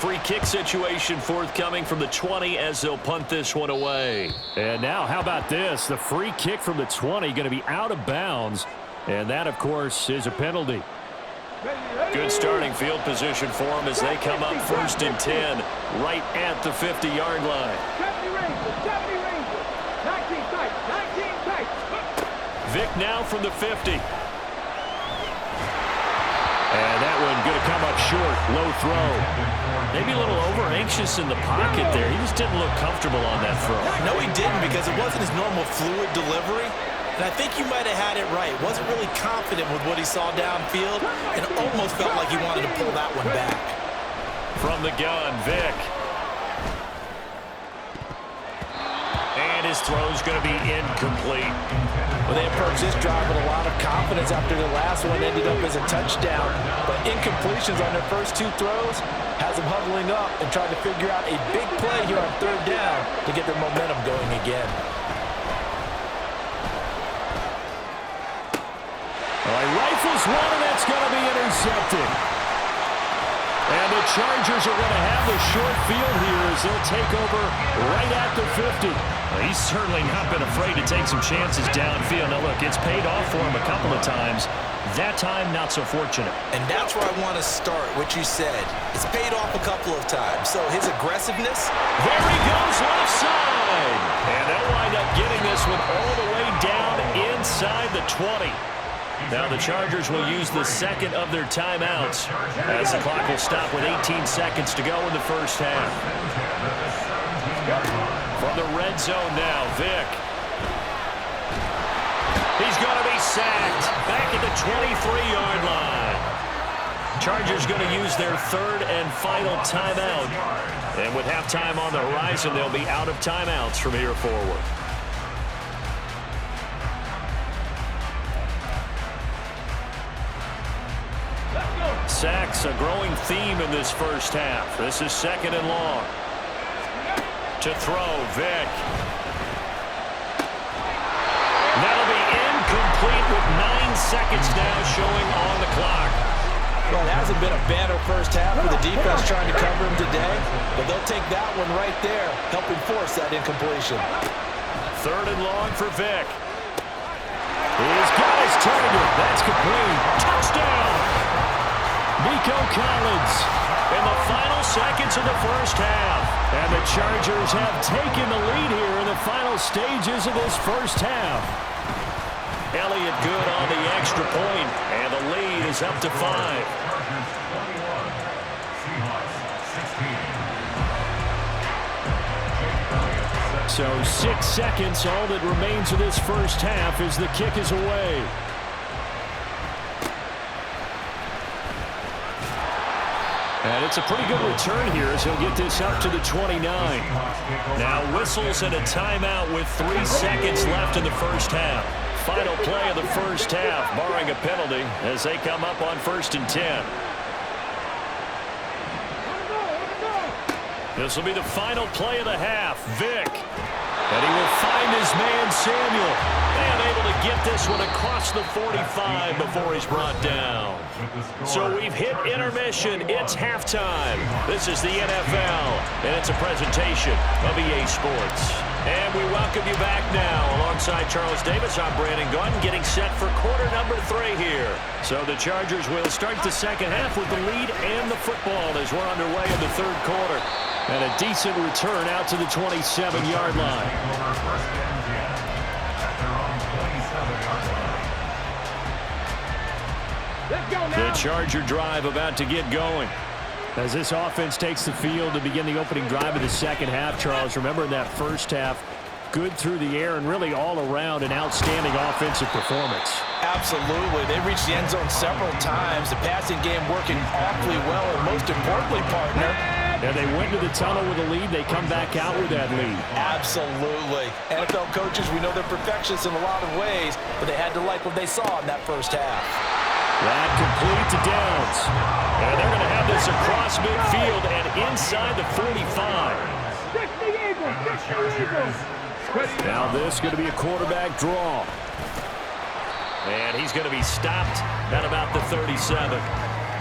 free kick situation forthcoming from the 20 as they'll punt this one away. And now, how about this? The free kick from the 20 going to be out of bounds. And that, of course, is a penalty. Good starting field position for them as they come up 1st and 10 right at the 50-yard line. Vic now from the 50. And that one going to come up short. Low throw. Maybe a little over-anxious in the pocket there. He just didn't look comfortable on that throw. No, he didn't, because it wasn't his normal fluid delivery. And I think you might have had it right. Wasn't really confident with what he saw downfield and almost felt like he wanted to pull that one back. From the gun, Vic. And his throw's going to be incomplete. Well, they approached this drive with a lot of confidence after the last one ended up as a touchdown. But incompletions on their first 2 throws has them huddling up and trying to figure out a big play here on 3rd down to get their momentum going again. All right, rifles one, and that's going to be intercepted. And the Chargers are going to have the short field here as they'll take over right at the 50. Well, he's certainly not been afraid to take some chances downfield. Now, look, it's paid off for him a couple of times. That time, not so fortunate. And that's where I want to start, what you said. It's paid off a couple of times. So his aggressiveness. There he goes, left side. And they'll wind up getting this one all the way down inside the 20. Now the Chargers will use the second of their timeouts as the clock will stop with 18 seconds to go in the first half. From the red zone now, Vic. He's going to be sacked back at the 23-yard line. Chargers going to use their 3rd and final timeout. And with halftime on the horizon, they'll be out of timeouts from here forward. Sacks, a growing theme in this first half. This is 2nd and long. To throw, Vic. That'll be incomplete with 9 seconds now showing on the clock. Well, it hasn't been a banner first half for the defense trying to cover him today, but they'll take that one right there, helping force that incompletion. 3rd and long for Vic. He's got his target. That's complete. Touchdown! Nico Collins in the final seconds of the first half. And the Chargers have taken the lead here in the final stages of this first half. Elliott good on the extra point, and the lead is up to 5. So 6 seconds, all that remains of this first half as the kick is away. And it's a pretty good return here as he'll get this up to the 29. Now whistles and a timeout with 3 seconds left in the first half. Final play of the first half, barring a penalty, as they come up on 1st and 10. This will be the final play of the half. Vic. And he will find his man, Samuel. And able to get this one across the 45 before he's brought down. So we've hit intermission. It's halftime. This is the NFL, and it's a presentation of EA Sports. And we welcome you back now. Alongside Charles Davis, I'm Brandon Gunn, getting set for quarter number 3 here. So the Chargers will start the second half with the lead and the football as we're underway in the 3rd quarter. And a decent return out to the 27-yard line. The Charger drive about to get going. As this offense takes the field to begin the opening drive of the second half, Charles, remember in that first half, good through the air and really all around an outstanding offensive performance. Absolutely. They reached the end zone several times. The passing game working awfully well, and most importantly, partner, and they went to the tunnel with a lead. They come back out with that lead. Absolutely. NFL coaches, we know they're perfectionists in a lot of ways, but they had to like what they saw in that first half. That complete to Downs. And they're going to have this across midfield and inside the 45. Now this is going to be a quarterback draw. And he's going to be stopped at about the 37.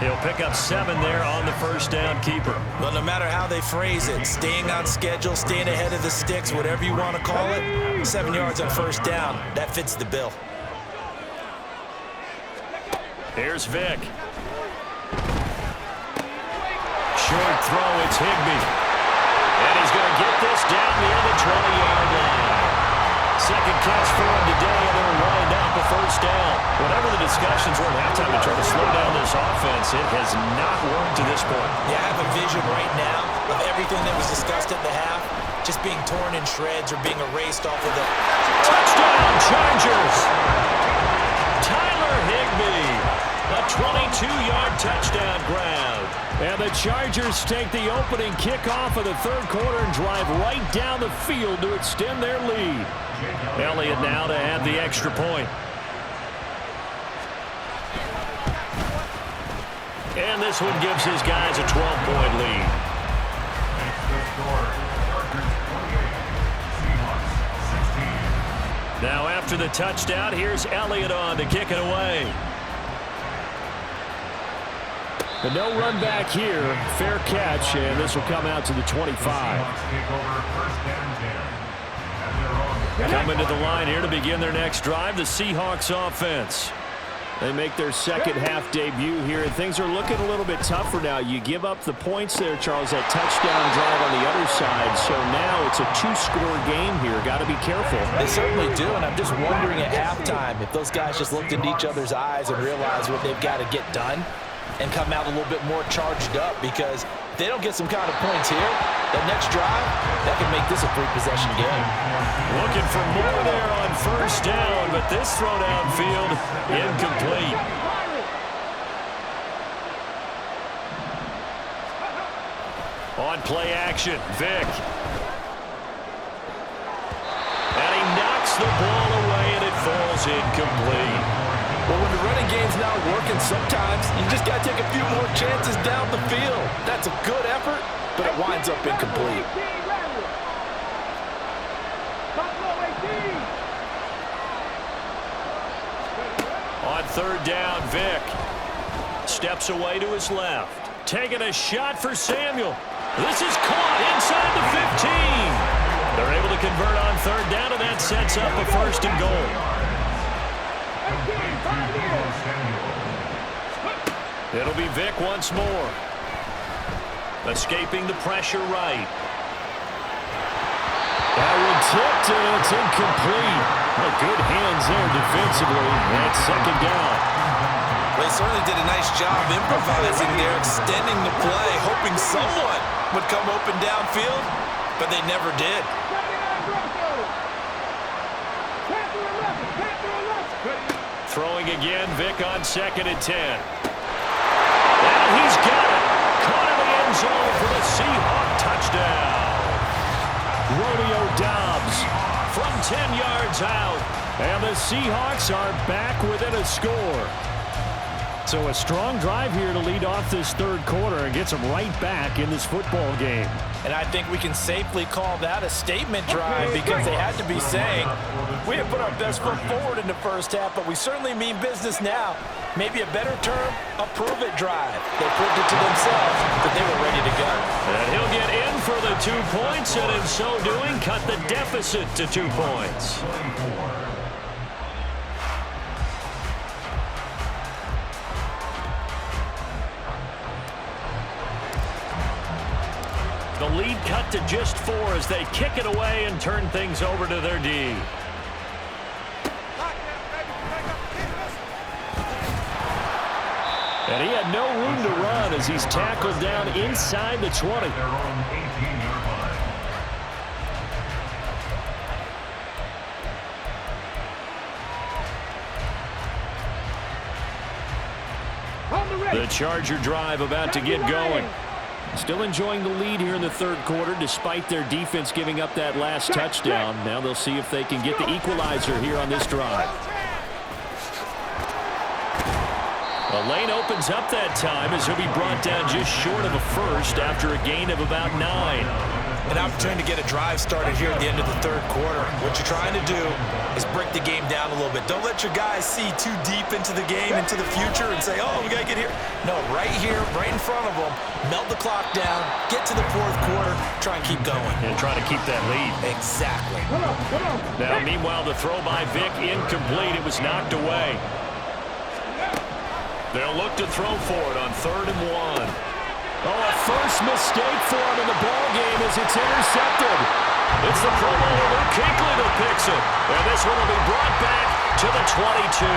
He'll pick up 7 there on the first down keeper. Well, no matter how they phrase it, staying on schedule, staying ahead of the sticks, whatever you want to call it, 7 yards on first down, that fits the bill. Here's Vic. Short throw, it's Higbee. And he's going to get this down near the 20-yard line. Second catch for him today, and they'll wind up a first down. Whatever the discussions were at halftime to try to slow down this offense, it has not worked to this point. Yeah, I have a vision right now of everything that was discussed at the half just being torn in shreds or being erased off of the... Touchdown, Chargers! Tyler Higbee, a 22-yard touchdown grab. And the Chargers take the opening kickoff of the third quarter and drive right down the field to extend their lead. Elliott now to add the extra point. And this one gives his guys a 12-point lead. Now after the touchdown, here's Elliott on to kick it away. But no run back here. Fair catch, and this will come out to the 25. Coming to the line here to begin their next drive, the Seahawks offense. They make their second half debut here, and things are looking a little bit tougher now. You give up the points there, Charles, that touchdown drive on the other side. So now it's a 2-score game here. Got to be careful. They certainly do, and I'm just wondering at halftime if those guys just looked into each other's eyes and realized what they've got to get done and come out a little bit more charged up, because if they don't get some kind of points here, that next drive, that can make this a 3-possession game. Looking for more there on first down, but this throw downfield incomplete. On play action, Vic. And he knocks the ball away, and it falls incomplete. Well, when the running game's not working, sometimes you just got to take a few more chances down the field. That's a good effort, but it winds up incomplete. On third down, Vic steps away to his left. Taking a shot for Samuel. This is caught inside the 15. They're able to convert on third down, and that sets up a first and goal. It'll be Vic once more. Escaping the pressure right. That one tipped, and it's incomplete. Well, good hands there defensively. That's second down. They certainly did a nice job improvising there, extending the play, hoping someone would come open downfield, but they never did. Throwing again, Vic on 2nd and 10. And he's got it. Caught in the end zone for the Seahawk touchdown. Romeo Doubs from 10 yards out. And the Seahawks are back within a score. So a strong drive here to lead off this third quarter and gets them right back in this football game. And I think we can safely call that a statement drive, because they had to be saying, we have put our best foot forward in the first half, but we certainly mean business now. Maybe a better term, a prove-it drive. They proved it to themselves that they were ready to go. And he'll get in for the 2 points, and in so doing, cut the deficit to 2 points. The lead cut to just 4 as they kick it away and turn things over to their D. And he had no room to run as he's tackled down inside the 20. The Charger drive about to get going. Still enjoying the lead here in the third quarter despite their defense giving up that last touchdown. Now they'll see if they can get the equalizer here on this drive. A lane opens up that time as he'll be brought down just short of a first after a gain of about 9. An opportunity to get a drive started here at the end of the third quarter. What you're trying to do is break the game down a little bit. Don't let your guys see too deep into the game, into the future, and say, oh, we got to get here. No, right here, right in front of them, melt the clock down, get to the fourth quarter, try and keep going. And try to keep that lead. Exactly. Now, meanwhile, the throw by Vic incomplete. It was knocked away. They'll look to throw for it on 3rd and 1. Oh, a first mistake for him in the ball game as it's intercepted. It's the Pro Bowler Luke Kuechly that picks it. And this one will be brought back to the 22.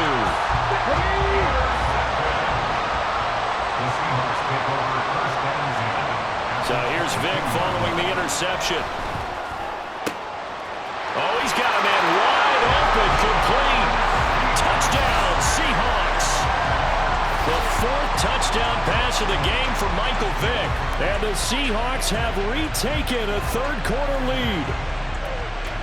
So here's Vic following the interception. Oh, he's got a man wide open, complete. Touchdown, Seahawks. The 4th touchdown pass of the game for Michael Vick. And the Seahawks have retaken a third-quarter lead.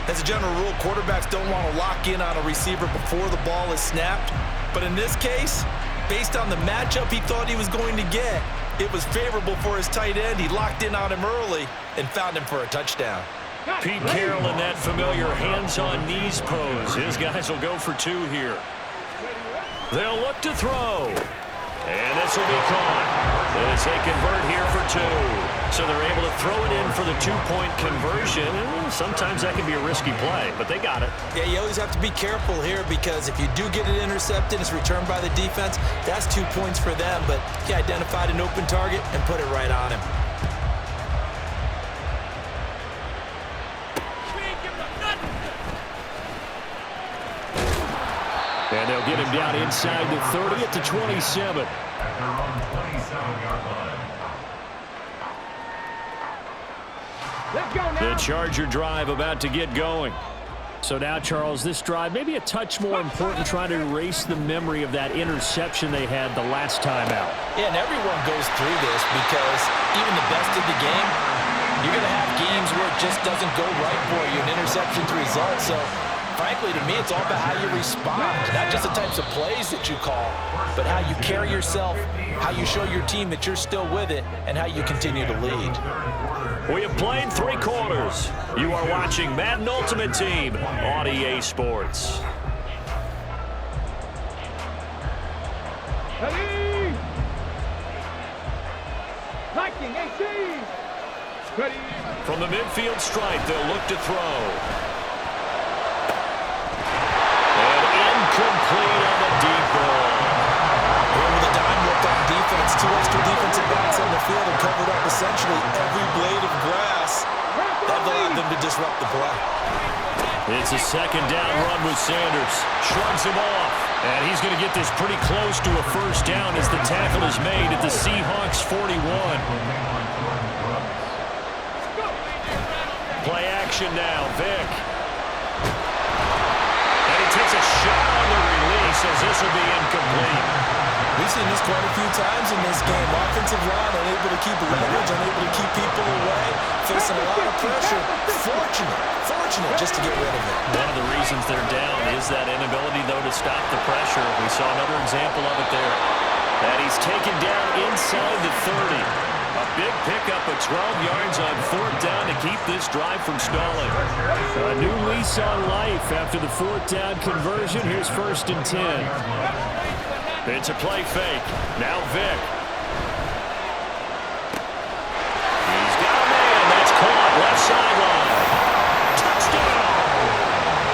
As a general rule, quarterbacks don't want to lock in on a receiver before the ball is snapped. But in this case, based on the matchup he thought he was going to get, it was favorable for his tight end. He locked in on him early and found him for a touchdown. Pete Carroll in that familiar hands-on knees pose. His guys will go for 2 here. They'll look to throw. And this will be caught as they convert here for 2. So they're able to throw it in for the 2-point conversion. Sometimes that can be a risky play, but they got it. Yeah, you always have to be careful here because if you do get it intercepted, it's returned by the defense, that's 2 points for them. But he identified an open target and put it right on him. And they'll get him down inside the 30 at the 27. The Charger drive about to get going. So now, Charles, this drive maybe a touch more important, trying to erase the memory of that interception they had the last time out. Yeah, and everyone goes through this because even the best of the game, you're going to have games where it just doesn't go right for you, an interception's the result. So frankly, to me, it's all about how you respond, not just the types of plays that you call, but how you carry yourself, how you show your team that you're still with it, and how you continue to lead. We have played 3 quarters. You are watching Madden Ultimate Team on EA Sports. From the midfield stripe, they'll look to throw. Complete on the deep ball. Over the dime look on defense. 2 extra defensive backs on the field and covered up essentially every blade of grass. That allowed them to disrupt the play. It's a 2nd down run with Sanders. Shrugs him off. And he's going to get this pretty close to a 1st down as the tackle is made at the Seahawks 41. Play action now. Vic. Takes a shot on the release as this will be incomplete. We've seen this quite a few times in this game. Offensive line unable to keep leverage, unable to keep people away, facing a lot of pressure. Fortunate just to get rid of it. One of the reasons they're down is that inability, though, to stop the pressure. We saw another example of it there. That he's taken down inside the 30. A big pickup of 12 yards on 4th down to keep this drive from stalling. A new lease on life after the 4th down conversion. Here's 1st and 10. It's a play fake. Now Vic. He's got a man. That's caught. Left sideline. Touchdown.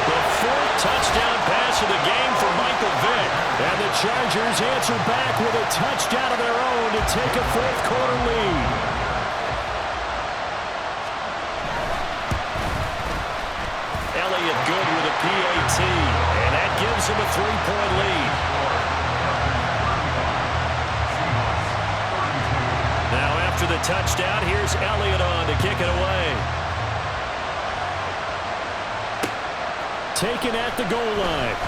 The 4th touchdown pass of the game for Michael Vick. And the Chargers answer back with a touchdown of their own to take a 4th quarter lead. Elliott good with a PAT, and that gives him a 3-point lead. Now after the touchdown, here's Elliott on to kick it away. Taken at the goal line.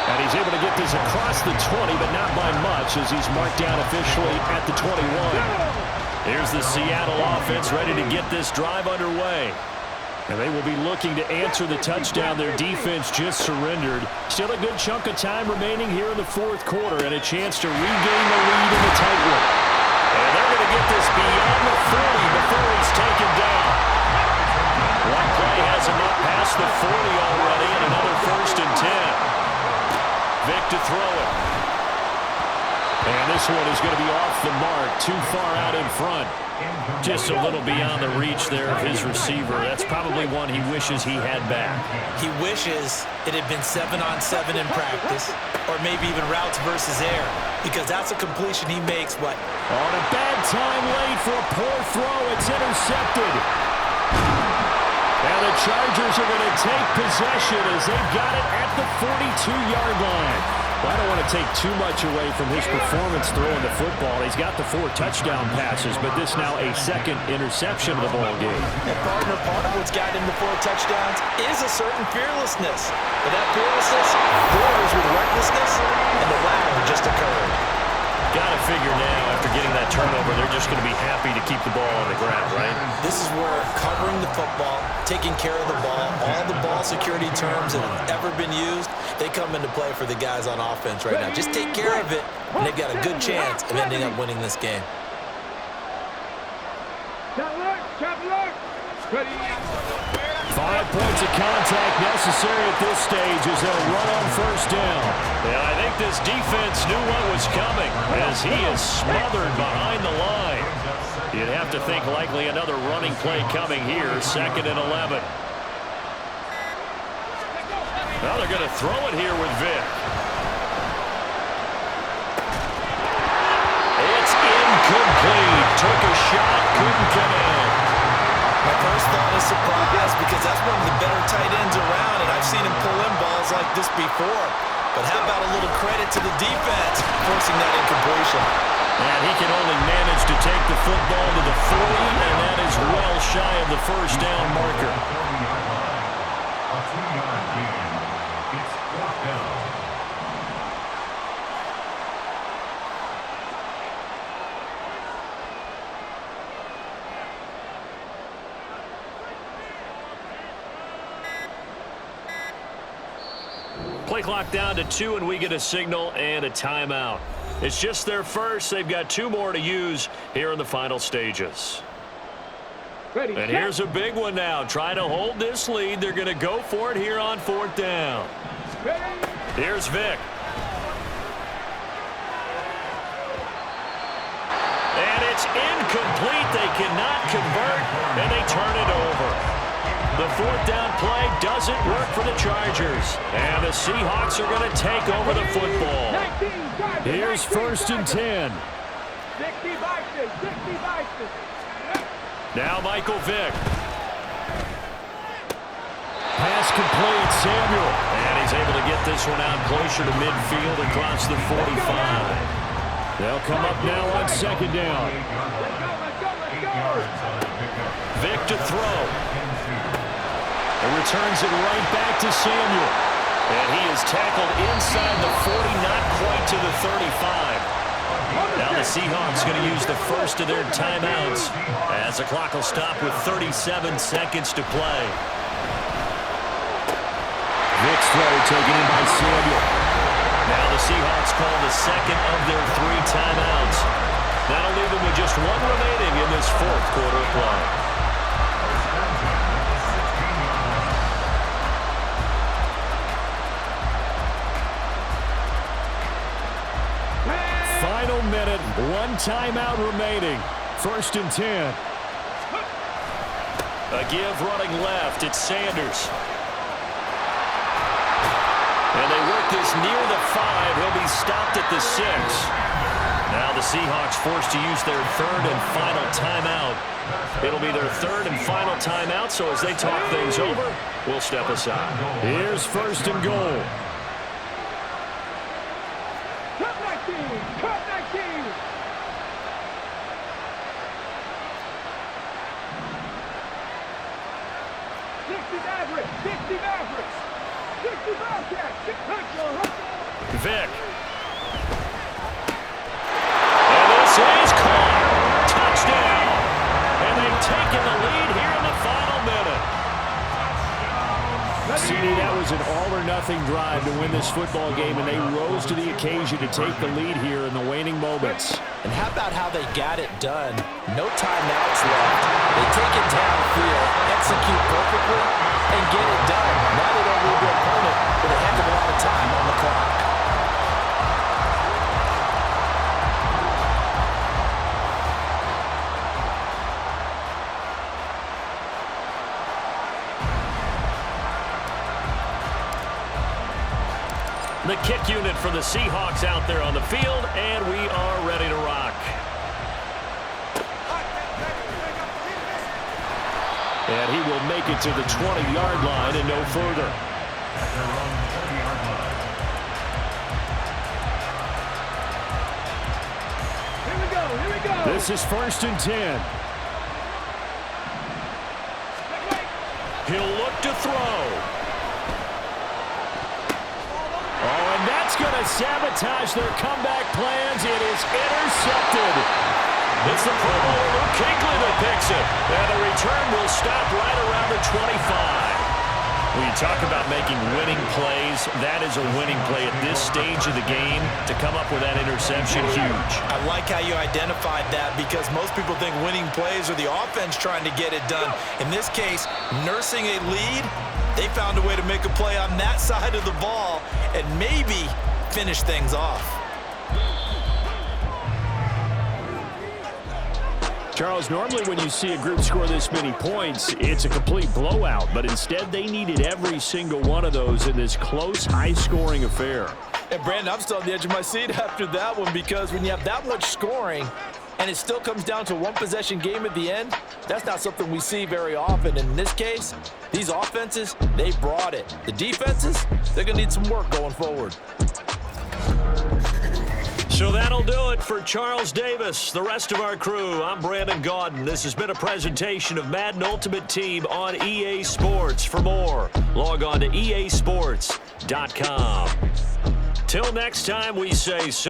And he's able to get this across the 20, but not by much as he's marked down officially at the 21. Here's the Seattle offense ready to get this drive underway. And they will be looking to answer the touchdown their defense just surrendered. Still a good chunk of time remaining here in the 4th quarter and a chance to regain the lead in the tight one. And they're going to get this beyond the 40 before he's taken. this one is going to be off the mark, too far out in front. Just a little beyond the reach there of his receiver. That's probably one he wishes he had back. He wishes it had been 7-on-7 in practice, or maybe even routes versus air, because that's a completion he makes. What? On a bad time late for a poor throw. It's intercepted. And the Chargers are going to take possession as they've got it at the 42-yard line. Well, I don't want to take too much away from his performance throwing the football. He's got the 4 touchdown passes, but this now a second interception of the ball game. And partner, part of what's got him the 4 touchdowns is a certain fearlessness. But that fearlessness borders with recklessness, and the latter just occurred. Got to figure now, after getting that turnover, they're just going to be happy to keep the ball on the ground, right? This is where covering the football, taking care of the ball, all the ball security terms that have ever been used, they come into play for the guys on offense right now. Just take care of it, and they've got a good chance of ending up winning this game. 5 points of contact necessary at this stage as they'll run on first down. Yeah, I think this defense knew what was coming as he is smothered behind the line. You'd have to think likely another running play coming here, 2nd and 11. Now they're going to throw it here with Vic. It's incomplete. Took a shot, couldn't get in. My first thought is surprise because that's one of the better tight ends around, and I've seen him pull in balls like this before. But how about a little credit to the defense forcing that incompletion? And he can only manage to take the football to the 40, and that is well shy of the first down marker. It's 4th down. Play clock down to 2, and we get a signal and a timeout. It's just their first. They've got 2 more to use here in the final stages. And here's a big one now. Trying to hold this lead. They're going to go for it here on 4th down. Here's Vic. And it's incomplete. They cannot convert, and they turn it over. The 4th down play doesn't work for the Chargers. And the Seahawks are going to take over the football. Here's 1st and 10. Now Michael Vick. Pass complete, Samuel. And he's able to get this one out closer to midfield across the 45. They'll come up now on 2nd down. Vick to throw. And returns it right back to Samuel. And he is tackled inside the 40, not quite to the 35. Now the Seahawks going to use the first of their timeouts as the clock will stop with 37 seconds to play. Vick's throw taken in by Samuel. Now the Seahawks call the second of their 3 timeouts. That'll leave them with just 1 remaining in this 4th quarter of play. Final minute, 1 timeout remaining. 1st and 10. A give running left. It's Sanders. And they work this near the 5. He'll be stopped at the 6. Now the Seahawks forced to use their 3rd and final timeout. It'll be their 3rd and final timeout, so as they talk things over, we'll step aside. Here's 1st and goal. Vic. And this is caught. Touchdown. And they've taken the lead here in the final minute. CD, that was an all-or-nothing drive to win this football game, and they rose to the occasion to take the lead here in the waning moments. And how about how they got it done? No timeouts left. They take it downfield, execute perfectly, and get it done. Now they don't leave their opponent with a heck of a lot of time on the clock. The kick unit for the Seahawks out there on the field, and we are ready to rock. And he will make it to the 20-yard line and no further. Here we go. This is 1st and 10. He'll look to throw. Oh, and that's going to sabotage their comeback plans. It is intercepted. It's the Pro Bowler Luke Kuechly that picks it. And the return will stop right around the 25. When you talk about making winning plays, that is a winning play at this stage of the game. To come up with that interception, huge. I like how you identified that because most people think winning plays are the offense trying to get it done. In this case, nursing a lead, they found a way to make a play on that side of the ball and maybe finish things off. Charles, normally when you see a group score this many points, it's a complete blowout. But instead, they needed every single one of those in this close, high-scoring affair. And, Brandon, I'm still on the edge of my seat after that one because when you have that much scoring and it still comes down to a one-possession game at the end, that's not something we see very often. And in this case, these offenses, they brought it. The defenses, they're going to need some work going forward. So that'll do it for Charles Davis, the rest of our crew. I'm Brandon Gaudin. This has been a presentation of Madden Ultimate Team on EA Sports. For more, log on to easports.com. Till next time, we say so.